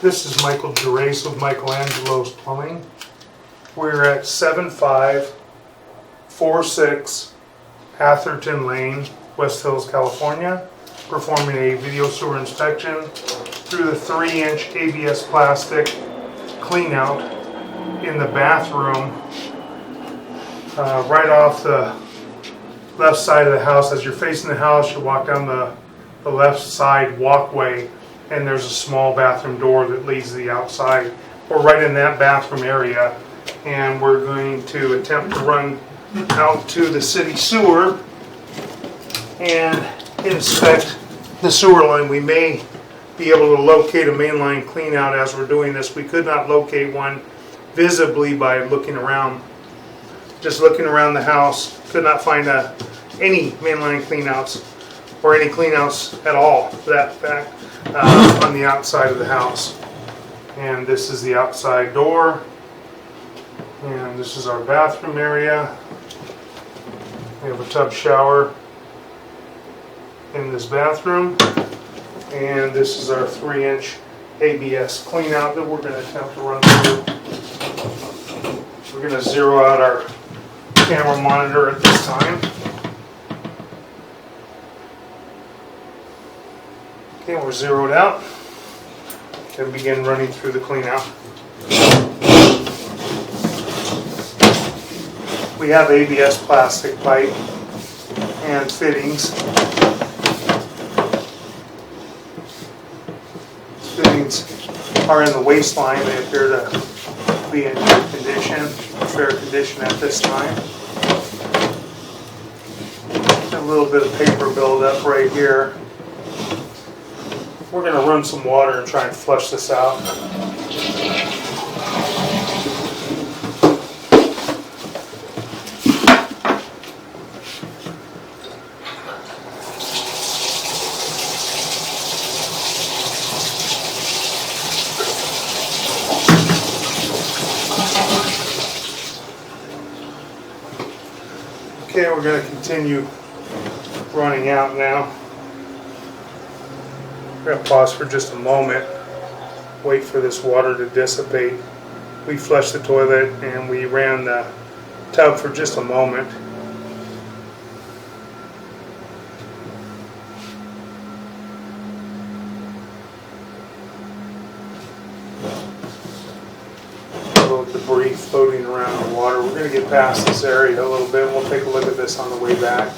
This is Michael Gervais with Michelangelo's Plumbing. We're at 7546 Atherton Lane, West Hills, California, performing a video sewer inspection through the 3-inch ABS plastic clean out in the bathroom, right off the left side of the house. As you're facing the house, you walk down the left side walkway, and there's a small bathroom door that leads to the outside. We're right in that bathroom area, and we're going to attempt to run out to the city sewer and inspect the sewer line. We may be able to locate a mainline clean out as we're doing this. We could not locate one visibly by looking around. Just looking around the house, could not find any mainline cleanouts or any cleanouts at all, for that fact, on the outside of the house. And this is the outside door, and this is our bathroom area. We have a tub shower in this bathroom, and this is our 3-inch ABS cleanout that we're going to attempt to run through. We're going to zero out our camera monitor at this time. Okay, we're zeroed out. Then begin running through the cleanout. We have ABS plastic pipe and fittings. Fittings are in the waistline. They appear to be in good condition, fair condition at this time. A little bit of paper buildup right here. We're going to run some water and try and flush this out. Okay, we're going to continue running out now. We're going to pause for just a moment, wait for this water to dissipate. We flushed the toilet and we ran the tub for just a moment. A little debris floating around the water. We're going to get past this area a little bit. We'll take a look at this on the way back.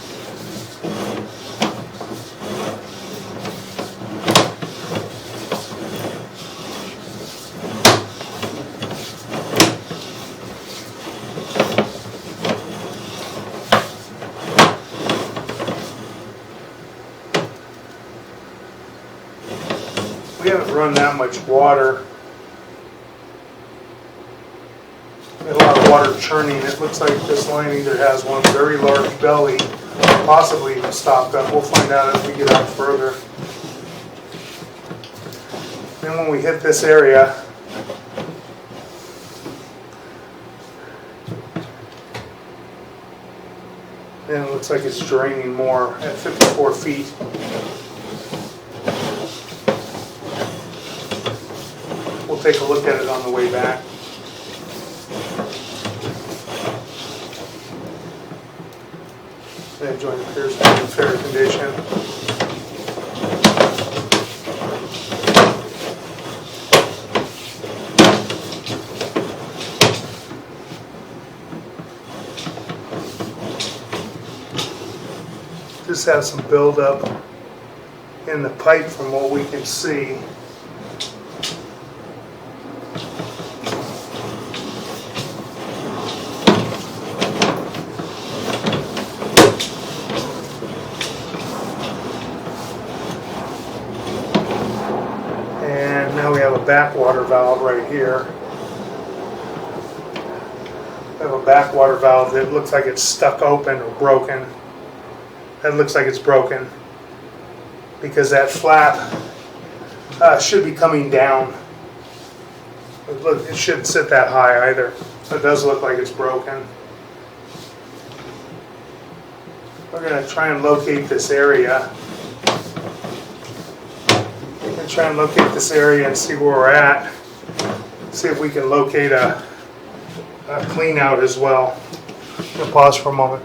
We haven't run that much water. A lot of water churning. It looks like this line either has one very large belly, possibly even stopped up. We'll find out as we get out further. Then when we hit this area, then it looks like it's draining more at 54 feet. We'll take a look at it on the way back. That joint appears to be in fair condition. This has some buildup in the pipe from what we can see. Now we have a backwater valve right here. We have a backwater valve that looks like it's stuck open or broken. That looks like it's broken because that flap should be coming down. It shouldn't sit that high either. It does look like it's broken. We're going to try and locate this area. gonna try and locate this area and see where we're at. See if we can locate a clean out as well. I'm gonna pause for a moment.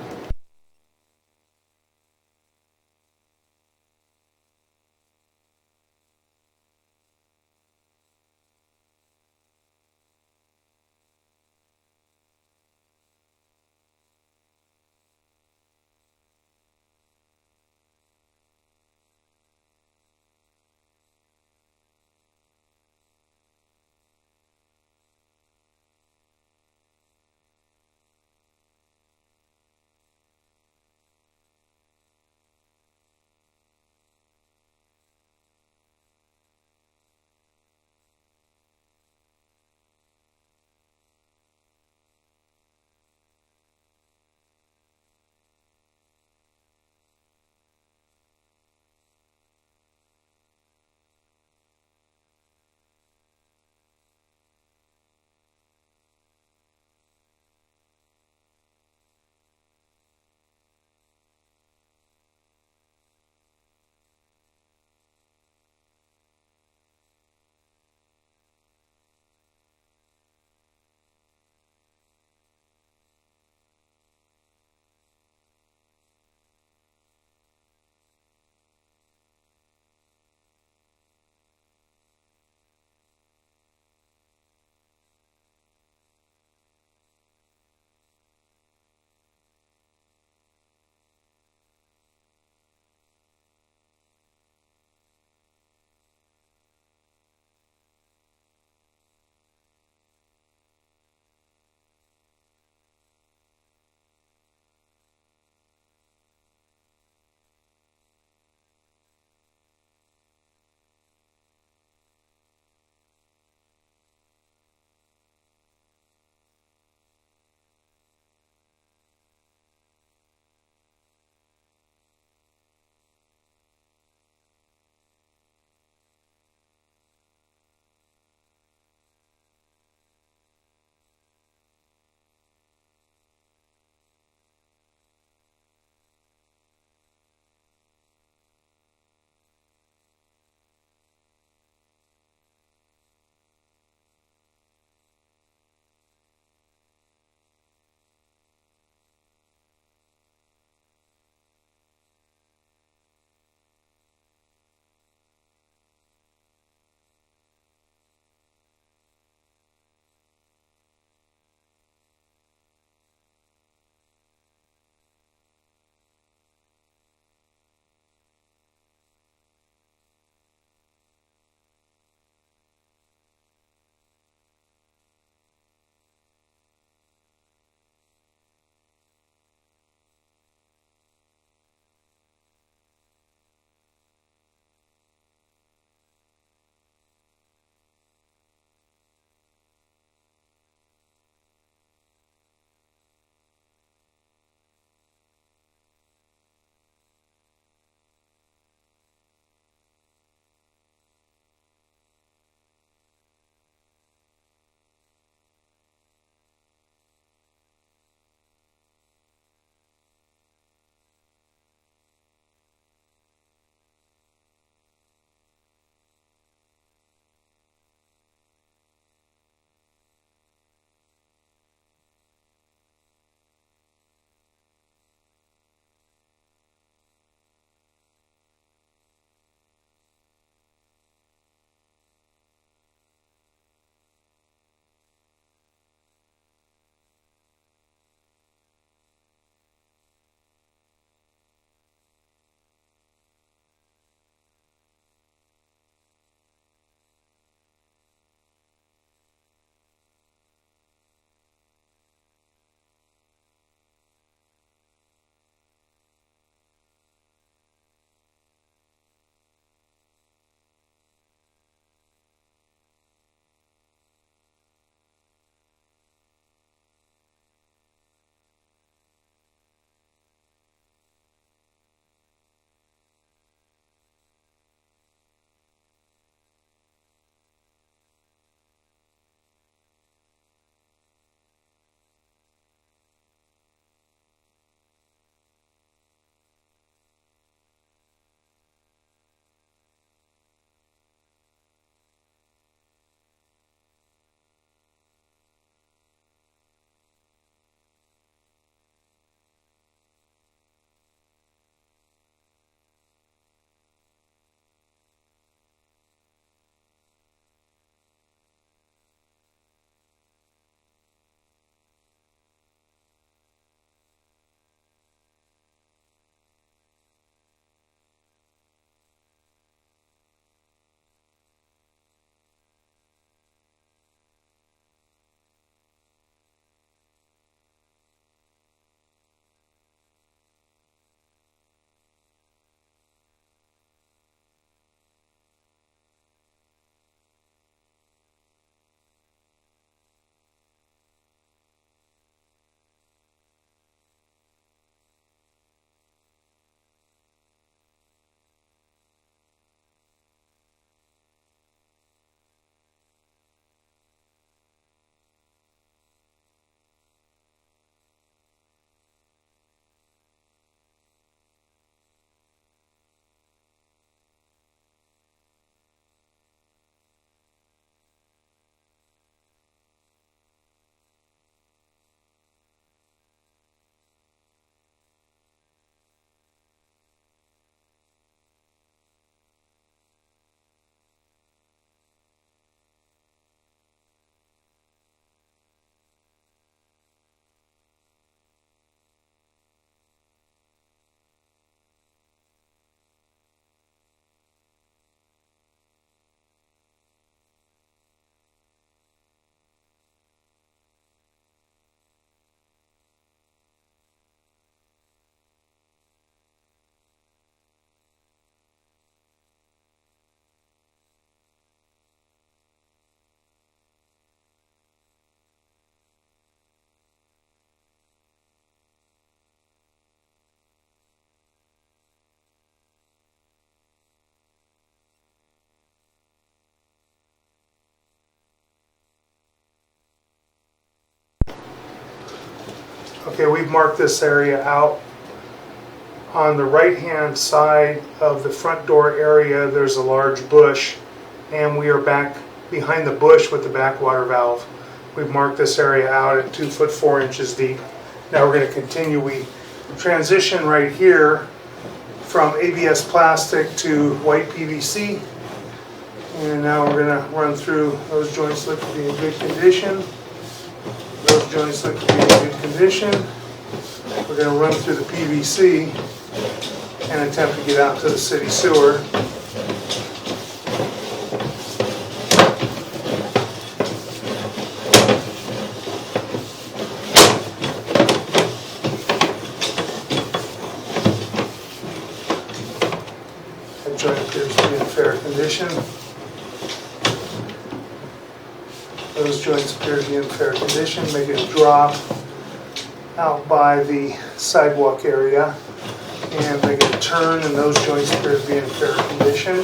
Okay, we've marked this area out. On the right-hand side of the front door area, there's a large bush, and we are back behind the bush with the backwater valve. We've marked this area out at 2 foot 4 inches deep. Now we're going to continue. We transition right here from ABS plastic to white PVC. And now we're going to run through. Those joints look to be in good condition. Those joints look to be in good condition. We're going to run through the PVC and attempt to get out to the city sewer. That joint appears to be in fair condition. Those joints appear to be in fair condition. Make a drop out by the sidewalk area and make a turn, and those joints appear to be in fair condition.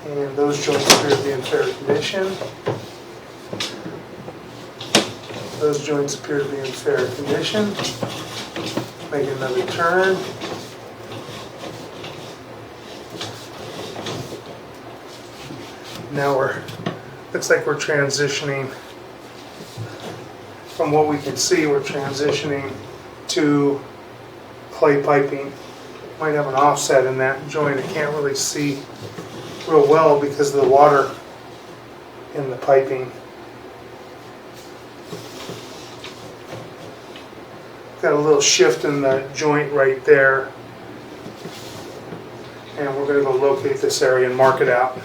And those joints appear to be in fair condition. Those joints appear to be in fair condition. Make another turn. Now looks like we're transitioning. From what we can see, we're transitioning to clay piping. Might have an offset in that joint. I can't really see real well because of the water in the piping. Got a little shift in the joint right there. And we're going to go locate this area and mark it out.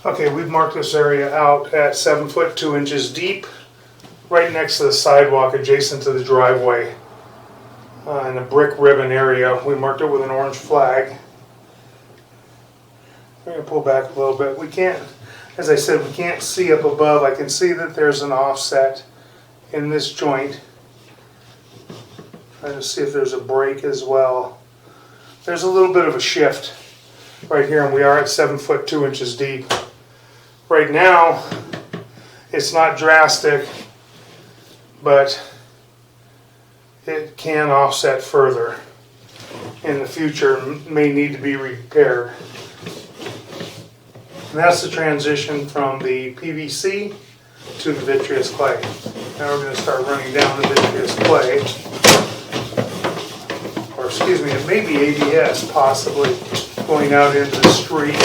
Okay, we've marked this area out at 7 foot 2 inches deep, right next to the sidewalk adjacent to the driveway. In a brick ribbon area. We marked it with an orange flag. We're going to pull back a little bit. We can't, as I said, we can't see up above. I can see that there's an offset in this joint. Trying to see if there's a break as well. There's a little bit of a shift right here, and we are at 7 foot 2 inches deep. Right now, it's not drastic, but it can offset further. In the future, may need to be repaired. And that's the transition from the PVC to the vitreous clay. Now we're going to start running down the vitreous clay. Or excuse me, it may be ABS possibly going out into the street.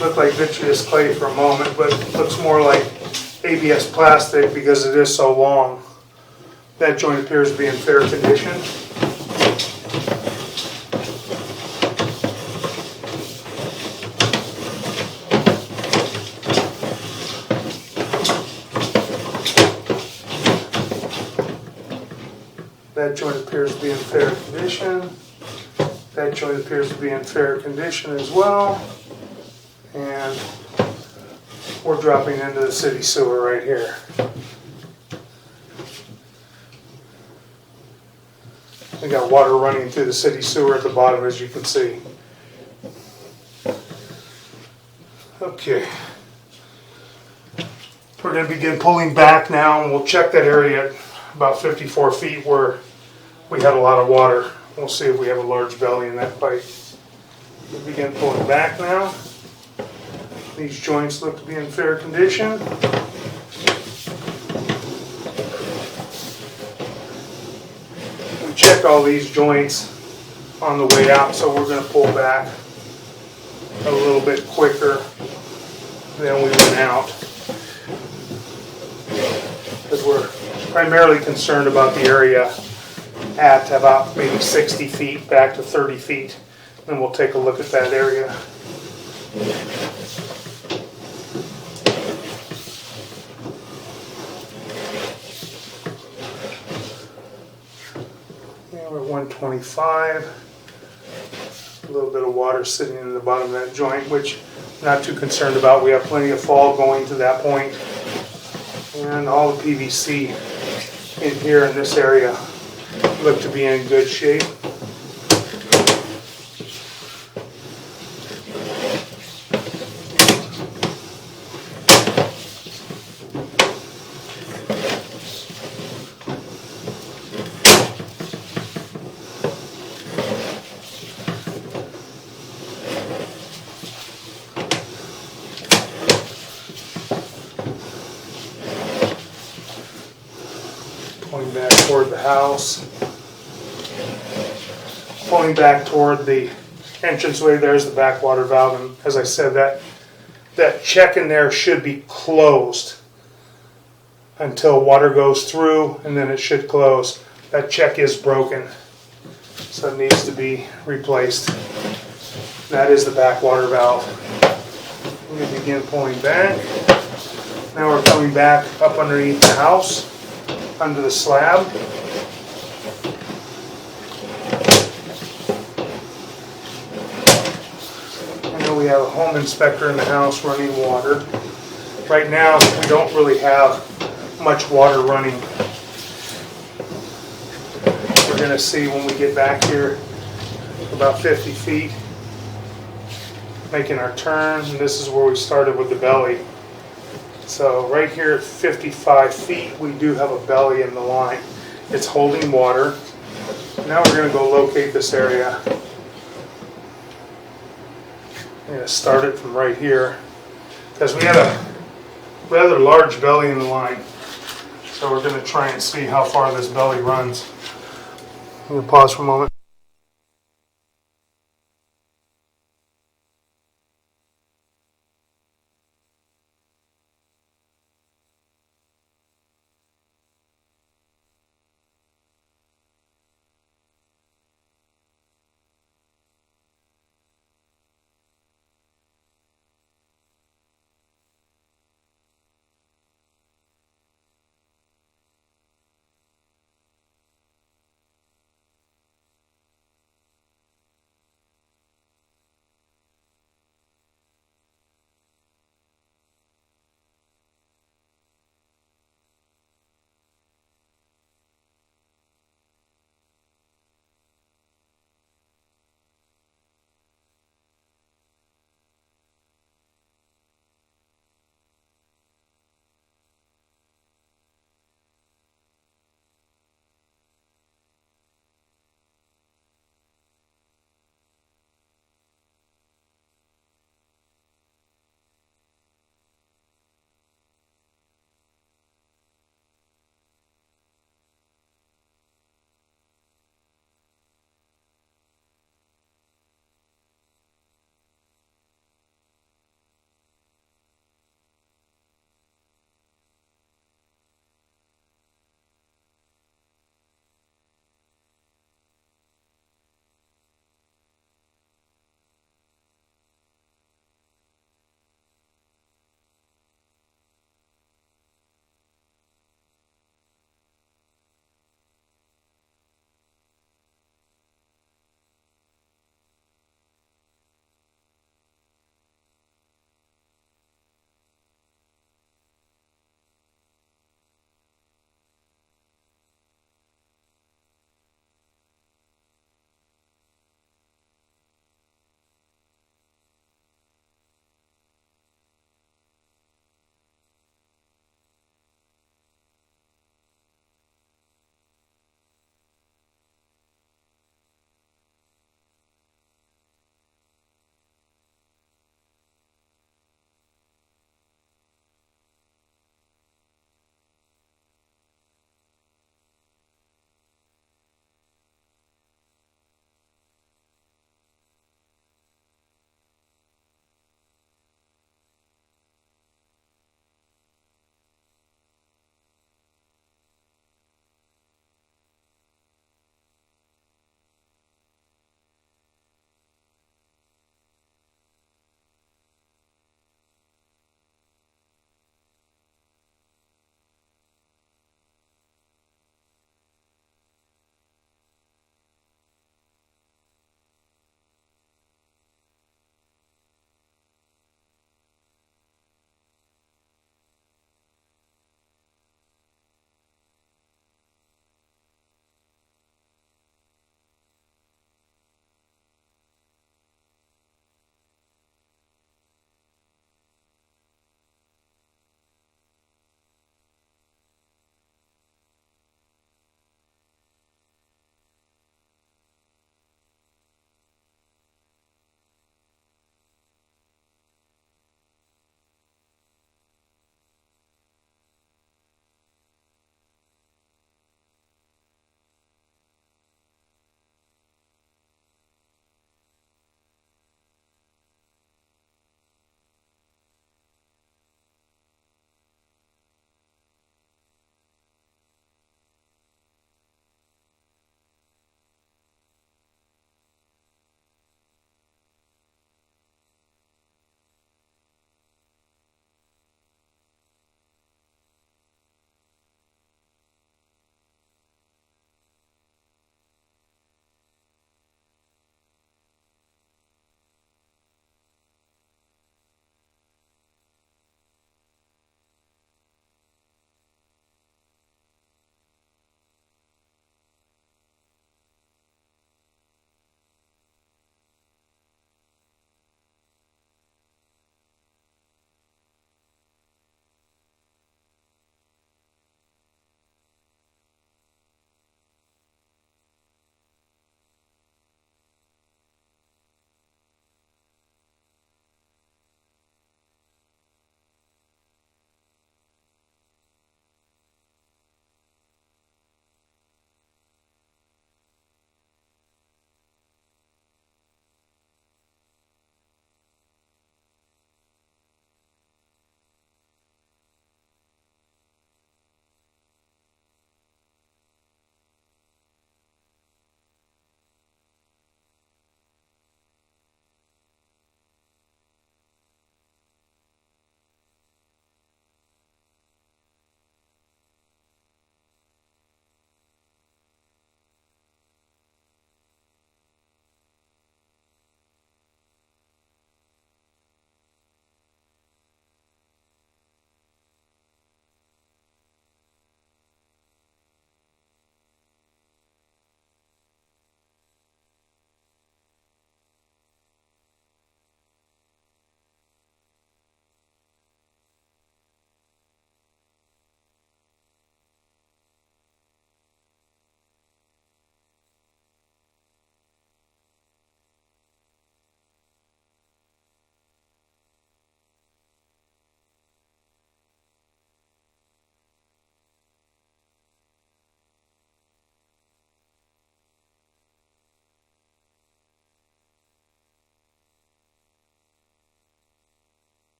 Looked like vitreous clay for a moment, but it looks more like ABS plastic because it is so long. That joint appears to be in fair condition. That joint appears to be in fair condition. That joint appears to be in fair condition as well. And we're dropping into the city sewer right here. We got water running through the city sewer at the bottom, as you can see. Okay. We're going to begin pulling back now, and we'll check that area at about 54 feet where we had a lot of water. We'll see if we have a large belly in that pipe. We'll begin pulling back now. These joints look to be in fair condition. We check all these joints on the way out, so we're going to pull back a little bit quicker than we went out, because we're primarily concerned about the area at about maybe 60 feet back to 30 feet. Then we'll take a look at that area. Yeah, we're at 125. A little bit of water sitting in the bottom of that joint, which I'm not too concerned about. We have plenty of fall going to that point. And all the PVC in here in this area look to be in good shape. Pulling back toward the house. Pulling back toward the entranceway, there's the backwater valve, and as I said, that check in there should be closed until water goes through, and then it should close. That check is broken, so it needs to be replaced. That is the backwater valve. We're going to begin pulling back. Now we're coming back up underneath the house, under the slab. We have a home inspector in the house running water. Right now, we don't really have much water running. We're going to see when we get back here about 50 feet, making our turn, and this is where we started with the belly. So right here at 55 feet, we do have a belly in the line. It's holding water. Now we're going to go locate this area. I'm going to start it from right here, because we had a rather large belly in the line. So we're going to try and see how far this belly runs. I'm going to pause for a moment.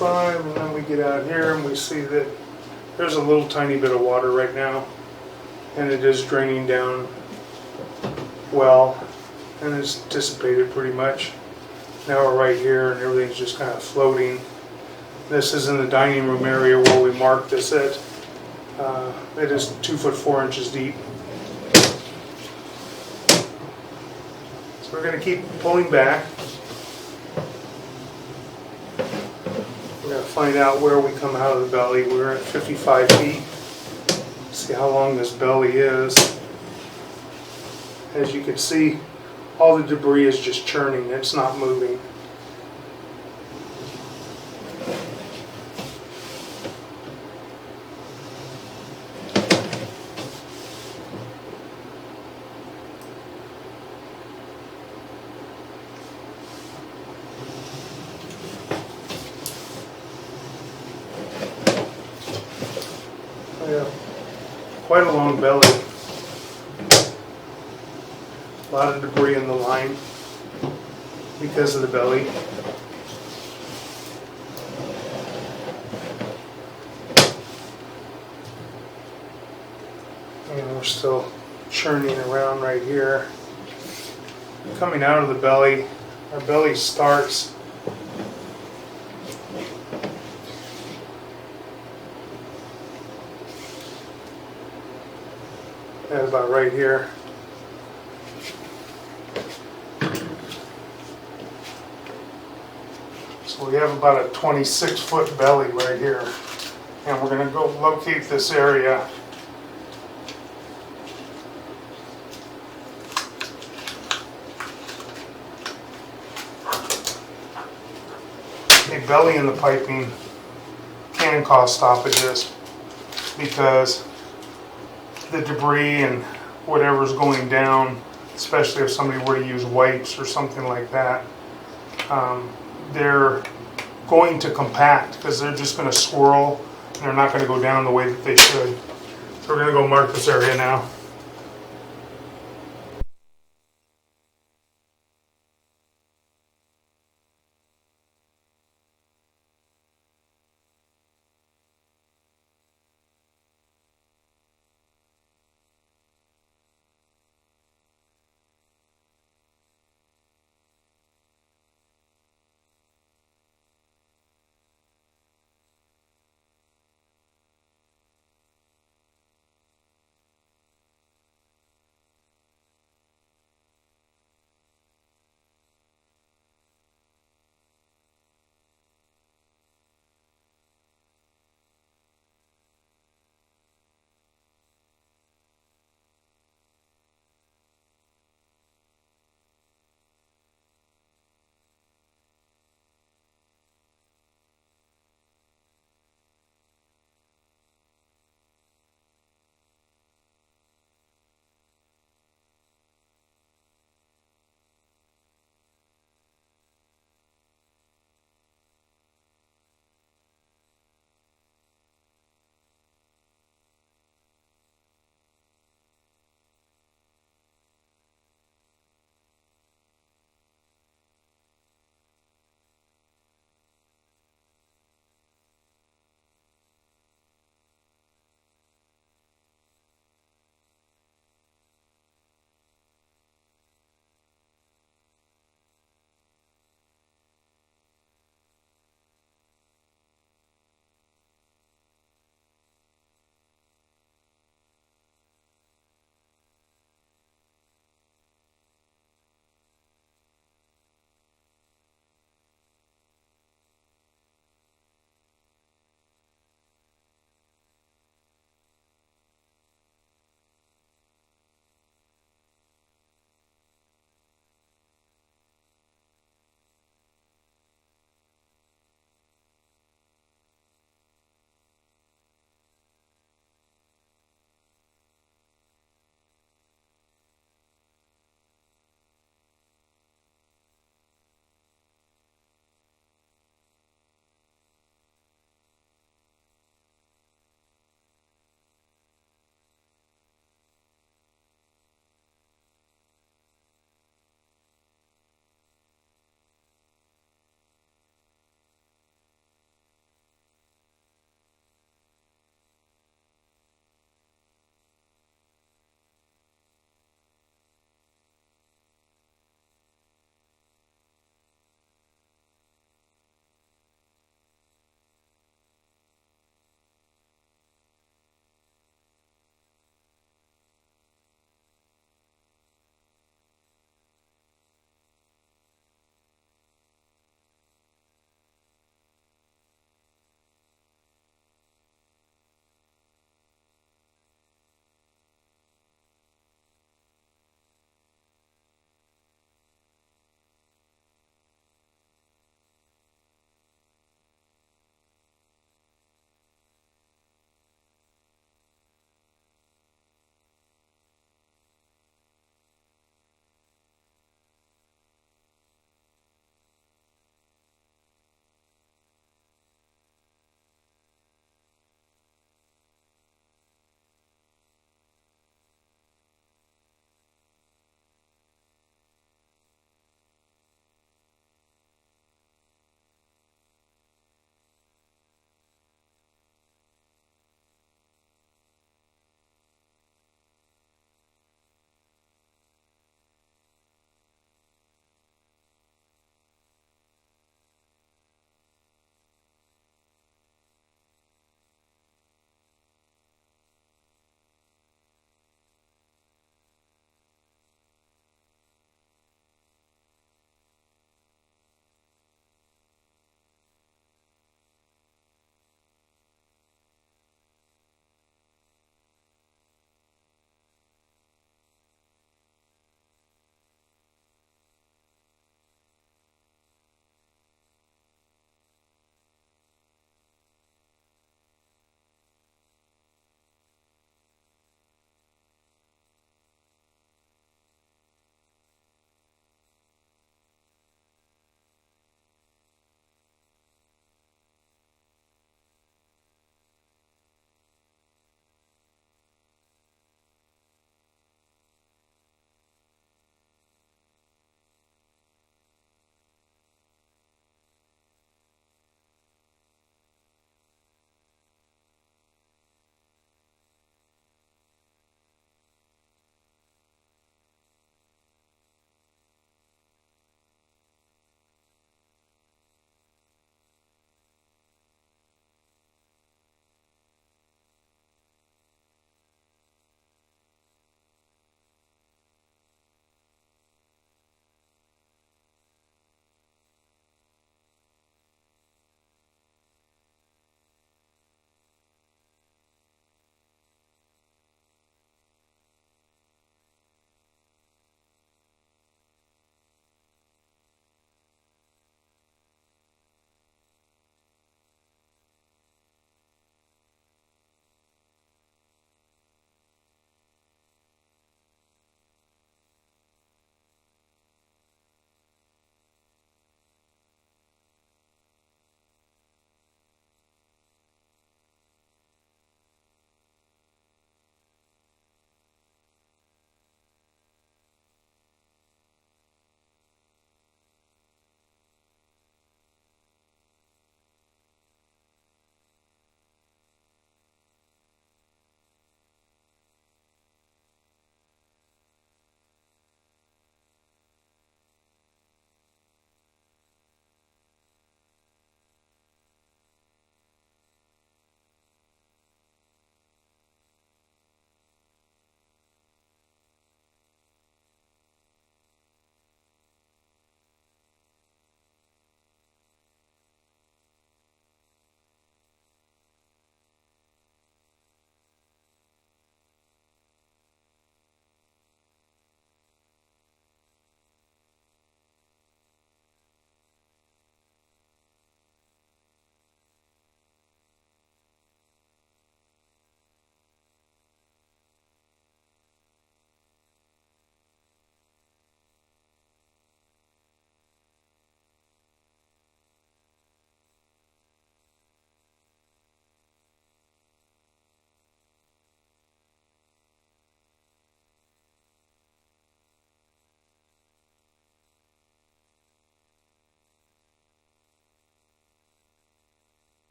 5, and then we get out here and we see that there's a little tiny bit of water right now, and it is draining down well, and it's dissipated pretty much. Now we're right here and everything's just kind of floating. This is in the dining room area where we marked this at. It is 2 foot 4 inches deep. So we're going to keep pulling back. We're going to find out where we come out of the belly. We're at 55 feet. See how long this belly is. As you can see, all the debris is just churning. It's not moving. Yeah, quite a long belly. A lot of debris in the line because of the belly. And we're still churning around right here. Coming out of the belly, our belly starts at about right here. So we have about a 26-foot belly right here, and we're going to go locate this area. A belly in the piping can cause stoppages because the debris and whatever's going down, especially if somebody were to use wipes or something like that, they're going to compact because they're just going to swirl and they're not going to go down the way that they should. So we're going to go mark this area now.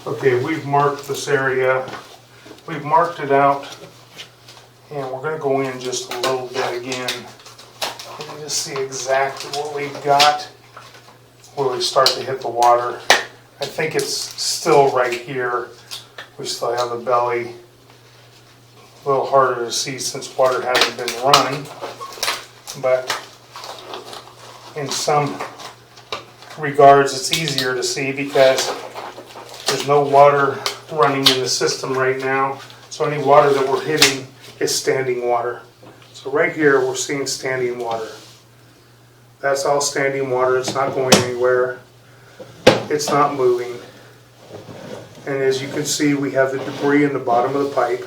Okay, we've marked this area. We've marked it out, and we're going to go in just a little bit again and just see exactly what we've got where we start to hit the water. I think it's still right here. We still have the belly. A little harder to see since water hasn't been run, but in some regards it's easier to see because there's no water running in the system right now, so any water that we're hitting is standing water. So right here we're seeing standing water. That's all standing water. It's not going anywhere. It's not moving. And as you can see, we have the debris in the bottom of the pipe.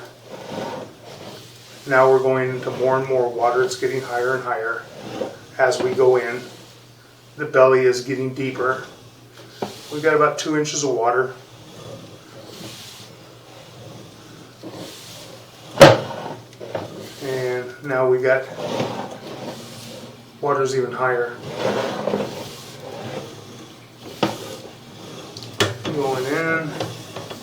Now we're going into more and more water. It's getting higher and higher as we go in. The belly is getting deeper. We've got about 2 inches of water. And now we got water's even higher. Going in.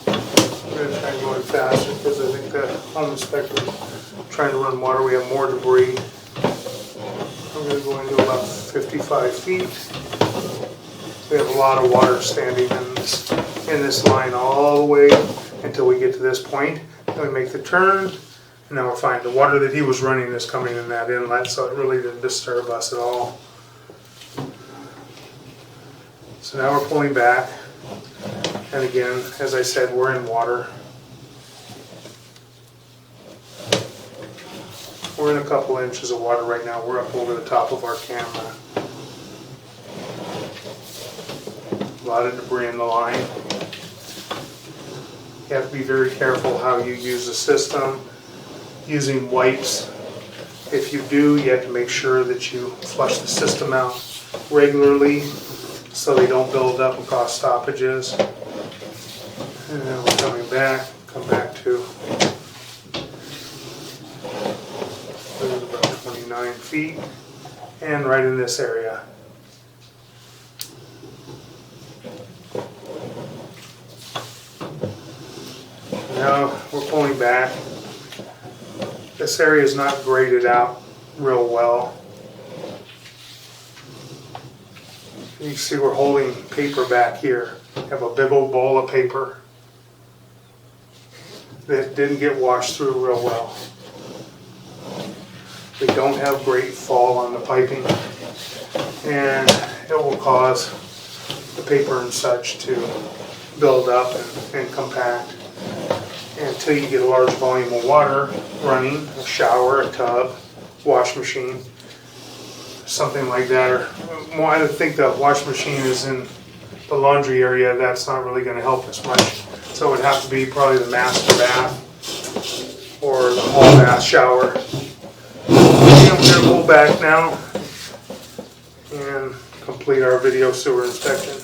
I'm going to try and go in faster because I think that home inspector is trying to run water. We have more debris. I'm going to go into about 55 feet. We have a lot of water standing in this line all the way until we get to this point. Then we make the turn, and now we're fine. The water that he was running is coming in that inlet, so it really didn't disturb us at all. So now we're pulling back. And again, as I said, we're in water. We're in a couple inches of water right now. We're up over the top of our camera. A lot of debris in the line. You have to be very careful how you use the system. Using wipes. If you do, you have to make sure that you flush the system out regularly so they don't build up and cause stoppages. And then we're coming back, come back to about 29 feet and right in this area. Now we're pulling back. This area is not graded out real well. You can see we're holding paper back here. We have a big old bowl of paper that didn't get washed through real well. We don't have great fall on the piping, and it will cause the paper and such to build up and compact. And until you get a large volume of water running, a shower, a tub, wash machine, something like that, or well, I think the wash machine is in the laundry area. That's not really going to help us much. So it would have to be probably the master bath or the hall bath shower. And we're going to pull back now and complete our video sewer inspection.